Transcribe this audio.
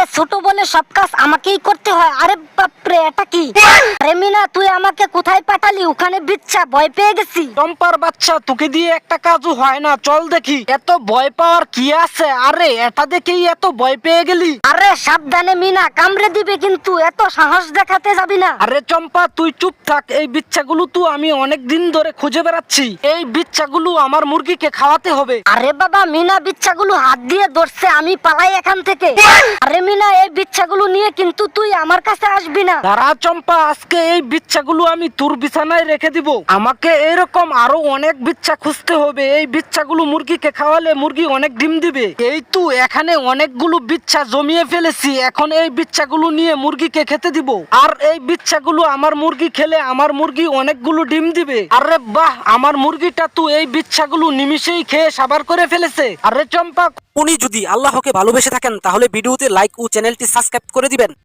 আরে ছোট বলে সব কাজ আমাকেই করতে হয়? আরে বাপরে, এটা কি? আরে মিনা, তুই আমাকে কোথায় পাঠালি? ওখানে বিচ্ছা, ভয় পেয়ে গেছি। চম্পার বাচ্চা, তোকে দিয়ে একটা কাজও হয় না, চল দেখি। এত ভয় পাওয়ার কি আছে? আরে এটা দেখেই এত ভয় পেয়ে গেলি? আরে সাবধানে মিনা, কামড়ে দিবে কিন্তু, এত সাহস দেখাতে যাবি না। আরে চম্পা, তুই চুপ থাক। এই বিচ্ছাগুলো তো আমি অনেক দিন ধরে খুঁজে বেড়াচ্ছি। এই বিচ্ছাগুলো আমার মুরগিকে খাওয়াতে হবে। আরে বাবা, মিনা বিচ্ছাগুলো হাত দিয়ে ধরছে, আমি পালাই এখান থেকে। আরে মিনা, এই বিচ্ছাগুলো নিয়ে কিন্তু তুই আমার কাছে আসবি না। দাঁড়া চম্পা, আজকে এই বিচ্ছাগুলো আমি তোর বিছানায় রেখে দিব। আমাকে এরকম আরো অনেক বিচ্ছা খুঁজতে হবে। এই বিচ্ছাগুলো মুরগিকে খাওয়ালে মুরগি অনেক ডিম দিবে। এই তো এখানে অনেকগুলো বিচ্ছা জমিয়ে ফেলেছি। এখন এই বিচ্ছাগুলো নিয়ে মুরগিকে খেতে দিব। আর এই বিচ্ছাগুলো আমার মুরগি খেলে আমার মুরগি অনেকগুলো ডিম দিবে। আরে বাহ, আমার মুরগিটা তো এই বিচ্ছাগুলো নিমিষেই খেয়ে সাবার করে ফেলেছে। আরে চম্পা, উনি যদি আল্লাহকে ভালোবেসে থাকেন তাহলে ভিডিওতে লাইক ও চ্যানেলটি সাবস্ক্রাইব করে দিবেন।